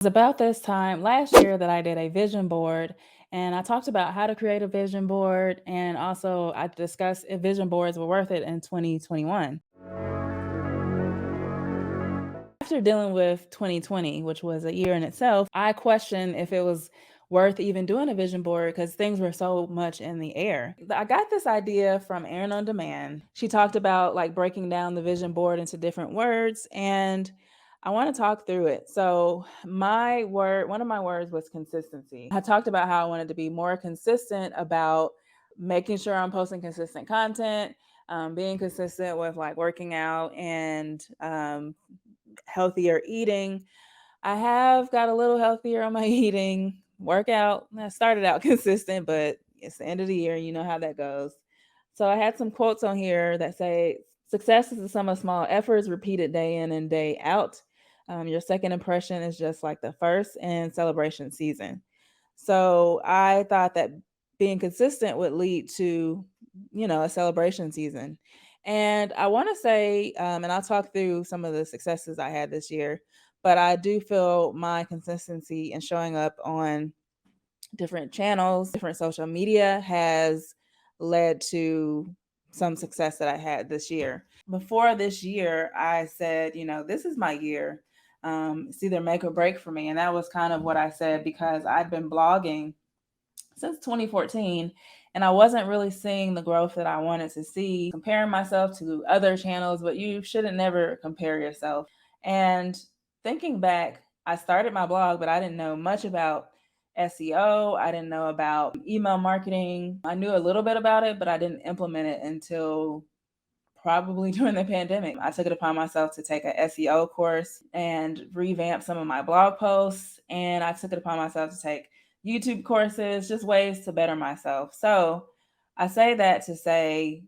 It was about this time last year that I did a vision board, and I talked about how to create a vision board, and also I discussed if vision boards were worth it in 2021. After dealing with 2020, which was a year in itself, I questioned if it was worth even doing a vision board because things were so much in the air. I got this idea from Erin on Demand. She talked about like breaking down the vision board into different words, and I want to talk through it. So, one of my words was consistency. I talked about how I wanted to be more consistent about making sure I'm posting consistent content, being consistent with like working out and healthier eating. I have got a little healthier on my eating. Workout, I started out consistent, but it's the end of the year. You know how that goes. So I had some quotes on here that say, success is the sum of small efforts repeated day in and day out. Your second impression is just like the first in celebration season. So I thought that being consistent would lead to, a celebration season. And I want to say, and I'll talk through some of the successes I had this year, but I do feel my consistency in showing up on different channels, different social media has led to some success that I had this year. Before this year, I said, this is my year. It's either make or break for me. And that was kind of what I said because I'd been blogging since 2014 and I wasn't really seeing the growth that I wanted to see, comparing myself to other channels, but you shouldn't never compare yourself. And thinking back, I started my blog, but I didn't know much about SEO. I didn't know about email marketing. I knew a little bit about it, but I didn't implement it until probably during the pandemic. I took it upon myself to take a SEO course and revamp some of my blog posts. And I took it upon myself to take YouTube courses, just ways to better myself. So I say that to say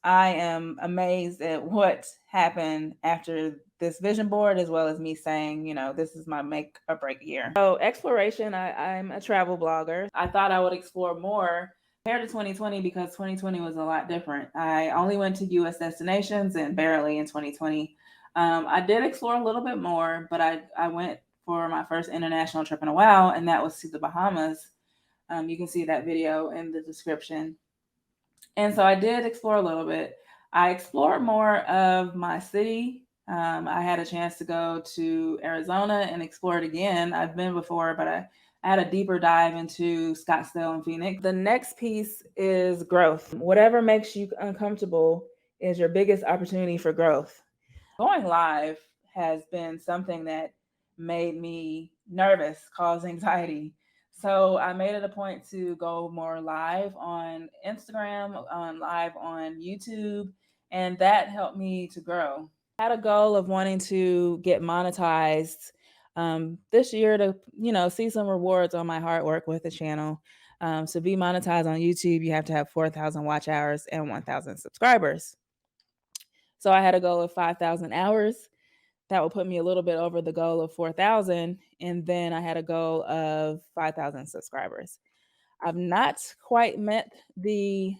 I am amazed at what happened after this vision board, as well as me saying, this is my make or break year. So exploration, I'm a travel blogger. I thought I would explore more compared to 2020 because 2020 was a lot different. I only went to US destinations and barely in 2020. I did explore a little bit more, but I went for my first international trip in a while, and that was to the Bahamas. You can see that video in the description. And so I did explore a little bit. I explored more of my city. I had a chance to go to Arizona and explore it again. I've been before, but I had a deeper dive into Scottsdale and Phoenix. The next piece is growth. Whatever makes you uncomfortable is your biggest opportunity for growth. Going live has been something that made me nervous, caused anxiety. So I made it a point to go more live on Instagram, on live on YouTube, and that helped me to grow. I had a goal of wanting to get monetized this year to, see some rewards on my hard work with the channel. To be monetized on YouTube, you have to have 4,000 watch hours and 1,000 subscribers. So I had a goal of 5,000 hours. That will put me a little bit over the goal of 4,000. And then I had a goal of 5,000 subscribers. I've not quite met the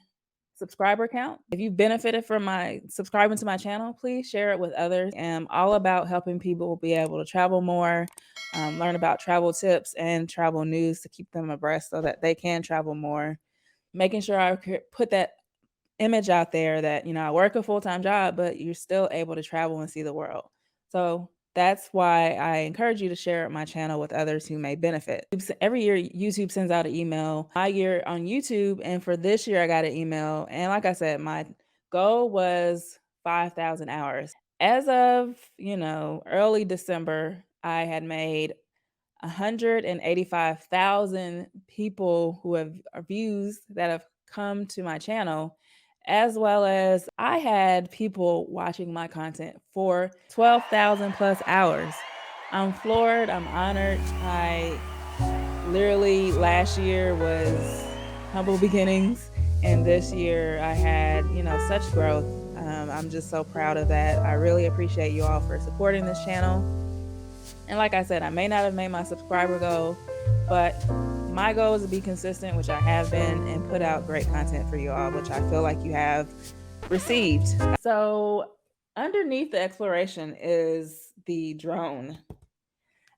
subscriber count. If you benefited from my subscribing to my channel, please share it with others. I'm all about helping people be able to travel more, learn about travel tips and travel news to keep them abreast so that they can travel more. Making sure I put that image out there that, I work a full-time job, but you're still able to travel and see the world. So that's why I encourage you to share my channel with others who may benefit. Every year, YouTube sends out an email. My year on YouTube, and for this year, I got an email. And like I said, my goal was 5,000 hours. As of, early December, I had made 185,000 people who have views that have come to my channel, as well as I had people watching my content for 12,000 plus hours. I'm floored. I'm honored. I literally last year was humble beginnings, and this year I had, such growth. I'm just so proud of that. I really appreciate you all for supporting this channel. And like I said, I may not have made my subscriber goal, but my goal is to be consistent, which I have been, and put out great content for you all, which I feel like you have received. So underneath the exploration is the drone.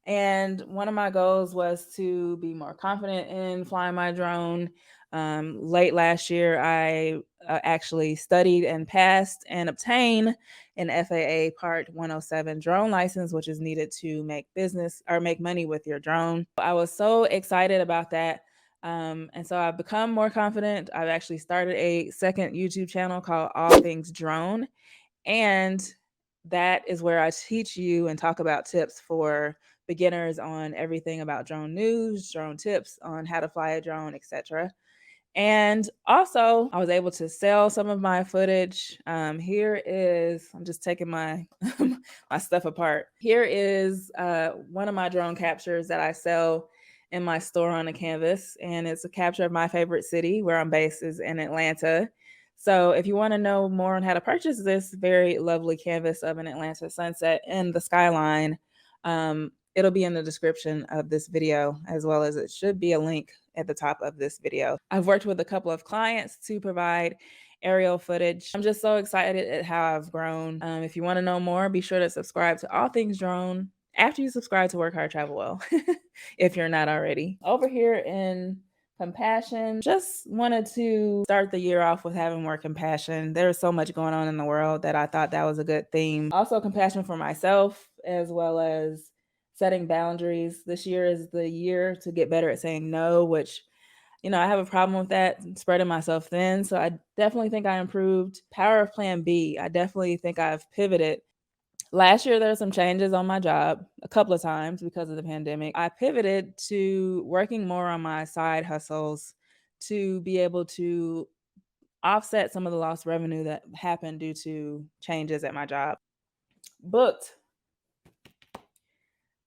And one of my goals was to be more confident in flying my drone. Late last year, I actually studied and passed and obtained an FAA Part 107 drone license, which is needed to make business or make money with your drone. I was so excited about that. And so I've become more confident. I've actually started a second YouTube channel called All Things Drone. And that is where I teach you and talk about tips for beginners on everything about drone news, drone tips on how to fly a drone, etc. And also, I was able to sell some of my footage. Here is, I'm just taking my my stuff apart. Here is one of my drone captures that I sell in my store on a canvas, and it's a capture of my favorite city where I'm based is in Atlanta. So if you want to know more on how to purchase this very lovely canvas of an Atlanta sunset and the skyline, it'll be in the description of this video, as well as it should be a link at the top of this video. I've worked with a couple of clients to provide aerial footage. I'm just so excited at how I've grown. If you want to know more, be sure to subscribe to All Things Drone after you subscribe to Work Hard Travel Well, if you're not already. Over here in compassion, just wanted to start the year off with having more compassion. There's so much going on in the world that I thought that was a good theme. Also, compassion for myself, as well as setting boundaries. This year is the year to get better at saying no, which, I have a problem with that, spreading myself thin. So I definitely think I improved. Power of plan B. I definitely think I've pivoted. Last year, there were some changes on my job a couple of times because of the pandemic. I pivoted to working more on my side hustles to be able to offset some of the lost revenue that happened due to changes at my job. Booked.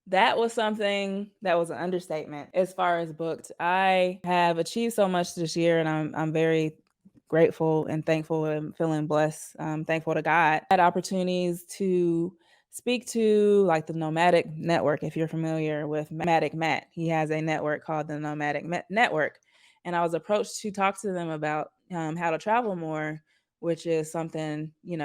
That was something that was an understatement as far as booked. I have achieved so much this year, and I'm very grateful and thankful and feeling blessed. Thankful to God. I had opportunities to speak to like the Nomadic Network. If you're familiar with Nomadic Matt, he has a network called the Nomadic Network, and I was approached to talk to them about how to travel more, which is something you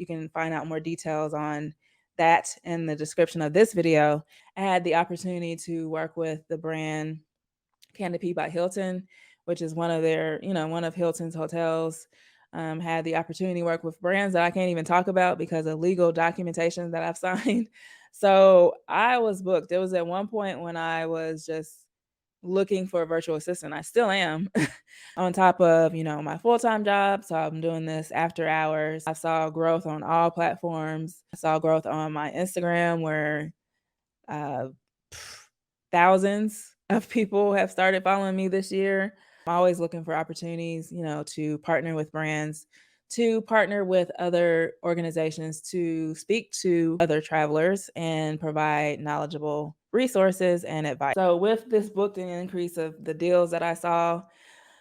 can find out more details on that in the description of this video. I had the opportunity to work with the brand Canopy by Hilton, which is one of their, one of Hilton's hotels. Had the opportunity to work with brands that I can't even talk about because of legal documentation that I've signed. So I was booked. It was at one point when I was just looking for a virtual assistant. I still am on top of, my full-time job. So I'm doing this after hours. I saw growth on all platforms. I saw growth on my Instagram where uh, thousands of people have started following me this year. I'm always looking for opportunities, to partner with brands, to partner with other organizations, to speak to other travelers and provide knowledgeable resources and advice. So with this booked and increase of the deals that I saw,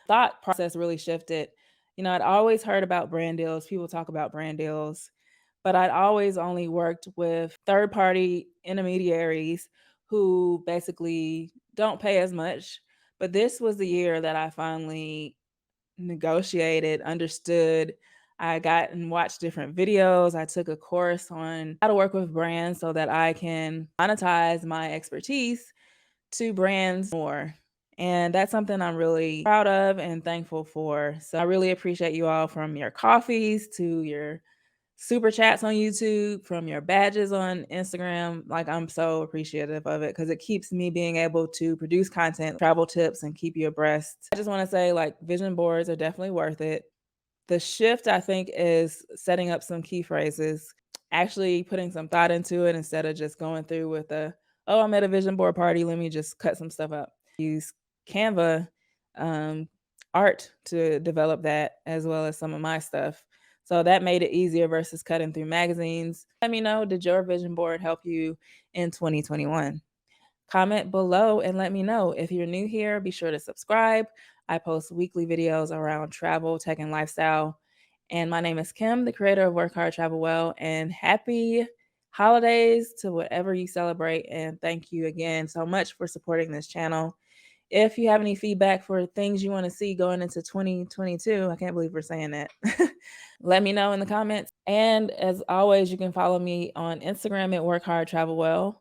thought process really shifted. I'd always heard about brand deals. People talk about brand deals, but I'd always only worked with third party intermediaries who basically don't pay as much. But this was the year that I finally negotiated, understood. I got and watched different videos. I took a course on how to work with brands so that I can monetize my expertise to brands more. And that's something I'm really proud of and thankful for. So I really appreciate you all, from your coffees to your super chats on YouTube, from your badges on Instagram. Like, I'm so appreciative of it because it keeps me being able to produce content, travel tips, and keep you abreast. I just want to say, like, vision boards are definitely worth it. The shift, I think, is setting up some key phrases, actually putting some thought into it instead of just going through with oh, I'm at a vision board party, let me just cut some stuff up. Use Canva art to develop that, as well as some of my stuff. So that made it easier versus cutting through magazines. Let me know, did your vision board help you in 2021? Comment below and let me know. If you're new here, be sure to subscribe. I post weekly videos around travel, tech, and lifestyle. And my name is Kim, the creator of Work Hard, Travel Well. And happy holidays to whatever you celebrate. And thank you again so much for supporting this channel. If you have any feedback for things you want to see going into 2022, I can't believe we're saying that. Let me know in the comments. And as always, you can follow me on Instagram at Work Hard, Travel Well.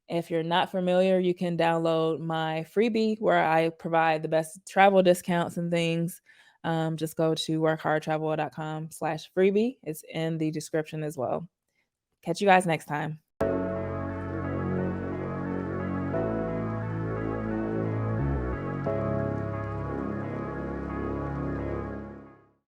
If you're not familiar, you can download my freebie where I provide the best travel discounts and things. Just go to workhardtravel.com/freebie. It's in the description as well. Catch you guys next time.